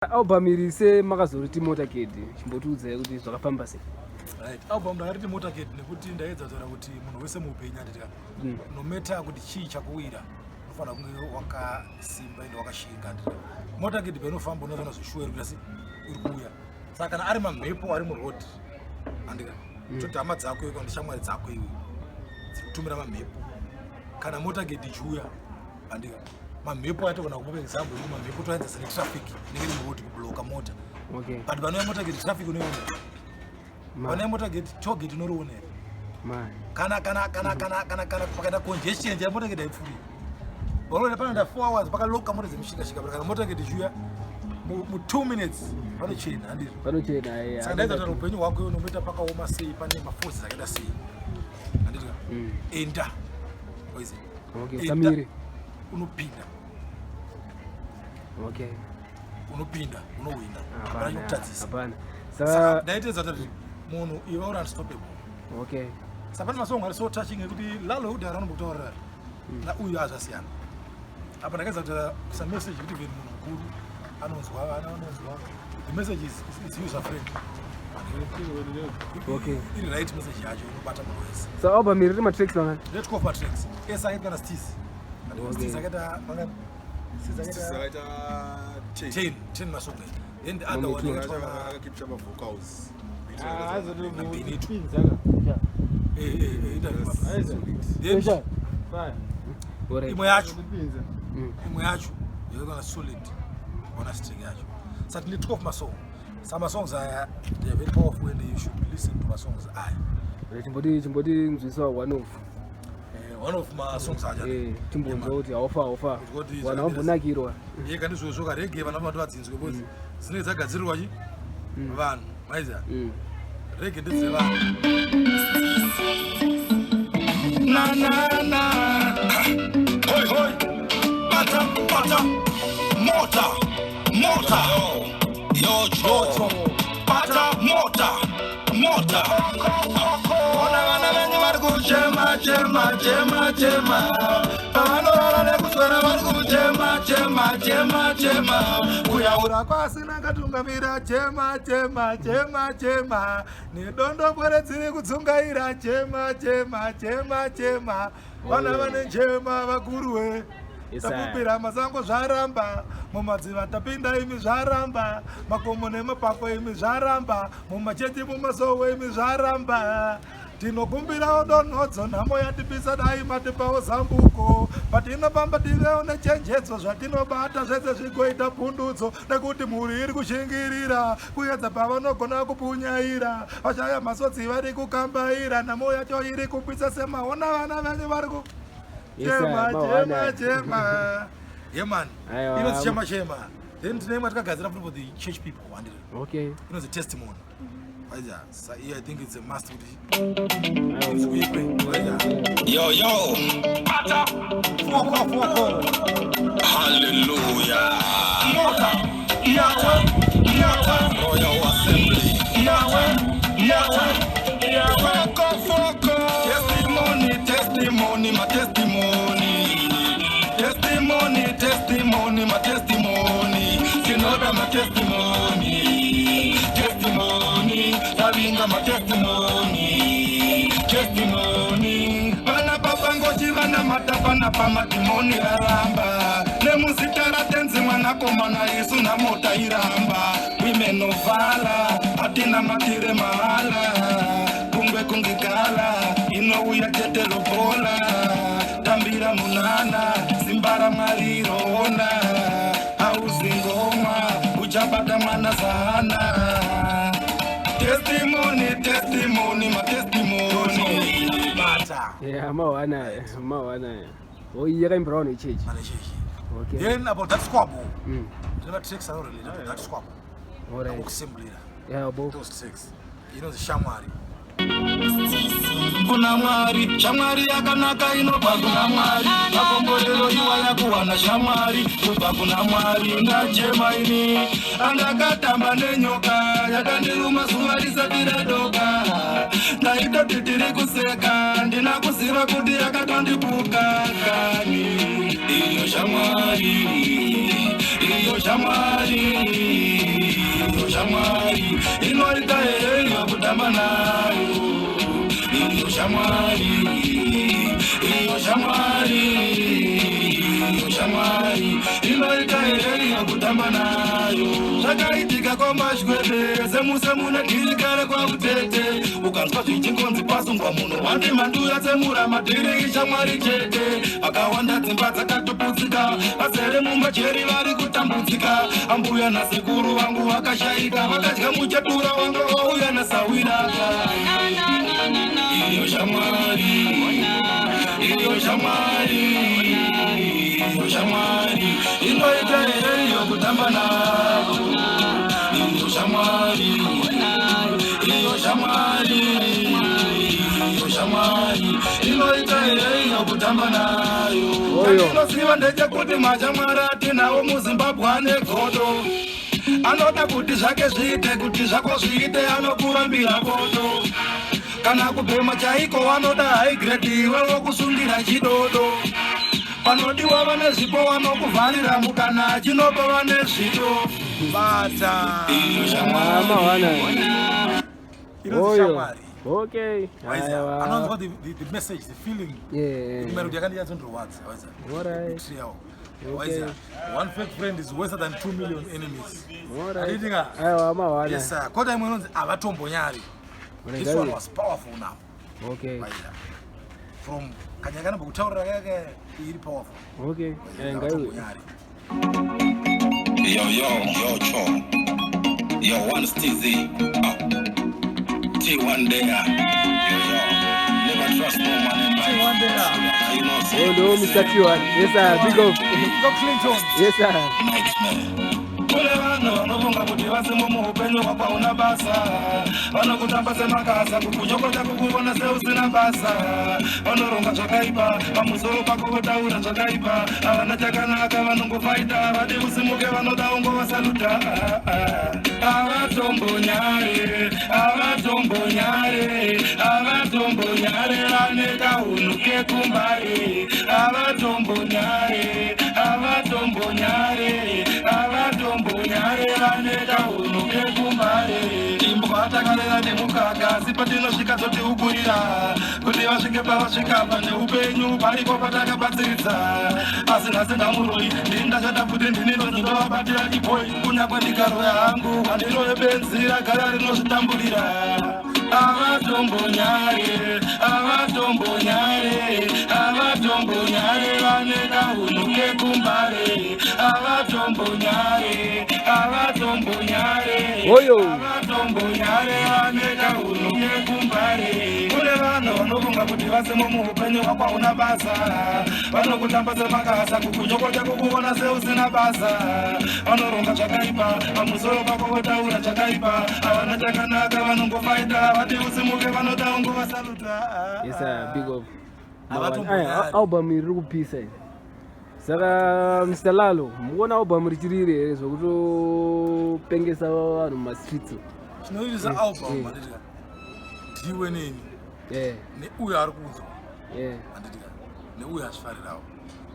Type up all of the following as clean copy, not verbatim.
Aubamirise makazoriti Motorcade chimbotudza kuti zvakafamba sei. Right. Album ndariti Motorcade nekuti ndaedza kutaura kuti munhu wese muupenyu anditi no matter kuti chii chakuwira unofana kunge wakasimba ende wakashinga anditi. Motorcade painofamba unoona zvishuweri kuti uri kuuya. Saka kana ari mamhepo ari muroad andika kuti hama dzako iwe kana shamwari dzako iwe dzikutumira mamhepo kana Motorcade ichiuya andika mamhepo aitogona kupa example kuti mamhepo toanza sene traffic nengeri muroad kubloka mota. Okay. But vanouya Motorcade traffic unoiona Pana Motorcade tollgate inoroona man kana pakaita congestion ya Motorcade haipfuri unoona panoda 4 hours pakaloka mota dzemishika kana Motorcade ichiuya mu 2 minutes panochena handizvo panochena saka ndaita kuti upenyu hwako unoita pakaoma sei pane maforces akaita sei handizvo enda oize okay samire unopinda okay unopinda unowina hapana kutadzisa hapana saka ndaitedza kuti munhu iwe uri unstoppable. Okay. Saka pane masongo ari so touching ekuti Lalo udhara anombotaurira na uyu azasiyana apa ndakaedza kuti kusa message kuti veri munhu mukuru anonzwa the message is user friendly. Okay. Iri right message yacho inobata munhu wese. So album iri matracks mangani? Let's go for tracks. Esa akaita kana Steez. Steez akaita mangani? Steez akaita 10 masongo. Then the other one akakipsha mafocus. Imwe yacho yekana solid ona string yacho. Saka tine 12 masong. Some songs are they are very powerful and you should listen to my songs. Chimboti nzwiswa one of my songs aja. Chimbonzo kuti aufa wana wambonakirwa. Yeka ndizvozvoka rege vana vantu vadzinzwe because zvinenge dzagadzirirwa chi vanhu maiza rege ndidze vanhu na hoi pata mota yo pata mota ona vana venyu vari kuchema panorara nekuswera vari kuchema kuyaura kwasina katungamira chema nedondobwere dziri kudzungaira chema vana vane njema vakuruwe takupira masango zvaramba mumadziva tapinda imi zvaramba makomo nemapako imi zvaramba mumachechi mumasowe imi zvaramba tinokumbirawo donhodzo nhamo yatipisa dai matipawo zambuko patinofamba tivewo nechenjedzo zvatinobata zvese zvigoita pundudzo nekuti mhuri iri kushingirira kuedza pavanogona kupunyaira vashaya masodzi vari kukambaira nhamo yacho iri kupisa semaona vana venyu vari ku chema yeman inonzi chema then tine matakagadzira for the church people wandire okay inonzi testimony Wedzera. So here I think it's a must with Yo. Foko. Hallelujah. Royal Assembly. Foko. Testimony, my testimony. Testimony, my testimony. You know that my testimony. Savinga my testimony. Vana papangochi vana matapana pamatimoni raramba. Nemusitara tenzi mwanakomana Yesu na mota iramba. Women ovala, atina matire mahala. Kungwe kungikala, inouya tete lobola. Tambira munana, simbara marirona. Auzingoma, ujabata mana sana. Testimony, my testimony. Yeah, mawana. Oh, you're in brown church. Okay. Then about that squabble. Never tricks are related to that squabble. All right. Assembly. Yeah, about those tricks. You know the shamari. Kuna mwari, shamari yakanaka inobva kuna mwari. Makomborero iwaya kuwana shamari. Kubva kuna mwari ndachema ini. Andakatamba nenyoka, yakandiruma zuva risati radoka. Ndaitoti tiri kuseka, ndinakuziva kuti yakatondipuka kani. Iyo shamari. kutamba nayo zvakaitika kwamashwede semuse mune dirikare kwautete ukanzwa zvichingonzi pasungwa munhu wati mandura tsemura madhiri ishamwari chete akawanda dzimba dzakatoputsika azere mumajeri vari kutambudzika ambuya nasekuru vangu vakashayika vakadya muchetura wanga wauya nasawiraka iyo shamwari iyo shamwari iyo shamwari inoita iyo kutamba navo iyo shamwari iyo shamwari iyo shamwari inoita iyo kutamba nayo ndinosiva ndechekuti mashamwari atinawo muzimbabwe ane godo anoda kuti zvake zviite kuti zvako zviite anokurambira godo kana kubhema chaiko vanoda high grade iwe wokusungira chidodo panodiwa vane zvipo vanokuvharira mukana chinopa vane zvito bata shamwari. Okay. Anonzwa the message, the feeling. Yeah. Alright. Okay. One fake friend is worse than 2 million enemies. Alright. Yes, sir. This one was powerful now. Okay. From Kanyagana Butaura, very powerful. Okay. Yo, Cho. Yo, one Stizzy. T1 there. Yo. Never trust no man. T1 there. You know, oh no, Mr. T1. Yes, sir. Big up. Go Clinton. Yes, sir. Nightmare. Vanobonga kuti vasimo muupenyu hwakwauna basa vanokutamba semakasa kukunyokota kukuona seusina basa vanoronga zvakaipa pamusoro pako votaura zvakaipa havana chakanaka vanongofaita vadi usimuke vanoda ungovasaluta avatombonyare avatombonyare avatombonyare vane kahunu kekumbare avatombonyare avatombonyare avatombonyare vane kahunu kekumbare imbwa takarera nemukaka asi patinosvika zoti ukurira kuti vasvike pavasvika pane upenyu paripo patakabatsiridza asi nhasi ndamuroi ndindachata kuti ndininozindovabatira diboi kunyakwe ndikaroya hangu handinoye benzi ragara rinozvitambulira avatombonyare avatombonyare avatombonyare vane kahunu kekumbare avatombonyare avatombonyare avatombonyare vane kahunu kekumbare kune vanhu vanobonga kuti vasimo muupenyu hwakwauna basa vanokutamba semakasa kukunyokota kukuona seusina basa vanoronga zvakaipa pamusoro pako votaura zvakaipa havana chakanaka vanongofaita vati usimuke vanoda ungovasaluta. Yes, sir. Big up. Album iri kupisa saka Mr. Lalo muona album richirire here zvokutopengesa vanhu mumastreets chinoirisa album handitika ndiwe neni neuyo ari kunzwa handitika neuyo achifarirawo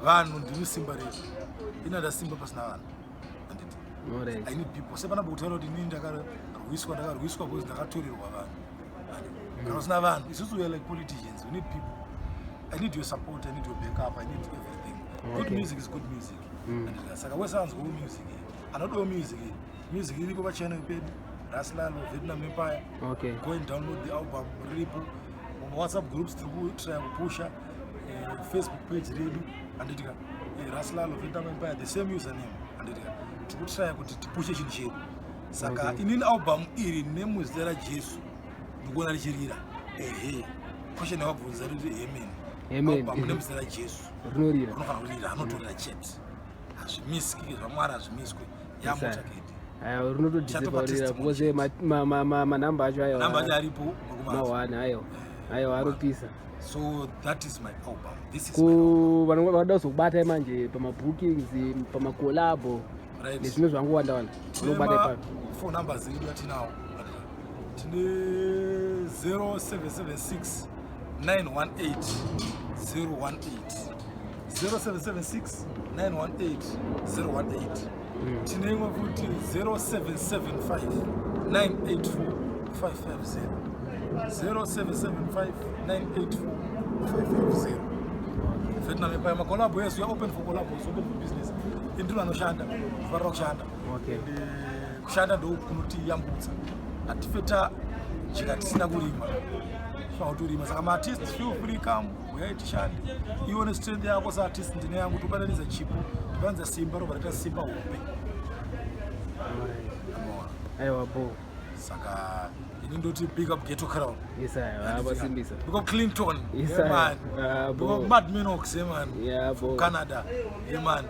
vanhu ndiri simba redu inada simba pasina vanhu handiti I need people sepana bokutaura kuti inini ndakarwiswa because ndakatorerwa vanhu kana usina vanhu isusu we are like politicians we need people. I need your support, I need your backup, I need everything. Good music is good music. Saka wesanzwa music anodo music iripo pachannel pedu Ras Lalo Vietnam Empire. Go and download the album ripo WhatsApp groups to try to push Facebook page redu anditika Ras Lalo Vietnam Empire the same username anditika tikutry kuti tipushe chinhu chedu saka inini album iri nemuzera Jesu ndikuona richirira question wabvunza kuti amen pamunemuzera Jesu unofanira kurira anotorera chete hazvimiski zvamwari hazvimiswe yaMotorcade runotodiseparira because manamba acho ayo namba acho aripo mawana ayo aropisa. So that is my album. This is vanoda kuzokubata manje pamabookings pamakolabo nezvimwe zvangowanda wanda unobata ipapo. Phone numbers edu atinawo tine 0776 918 018 0776 918 018 tine imwe futi 0775 984 550 0775 984 550. Vietnam empire makolabo yes we are open for collabs, open for business. Nduna anoshanda, kufarira kushanda. Okay. Kushanda ndo kunoti yambutsa. Atifeta chika tisina kurima. Fautulima saka ma artists feel free come we tishande. Ione strength yako sa artist ndine yangu tupananiza chipo. Tupanza simba ro barata simba upe. Aiwa bo. Saka indoti big up Ghetto crowd. Yes I abasimbisa. Because Clinton, yes yeah, man. bo. Because Mad Minox, yeah, man. Yeah, from bo. Canada, yeah, man.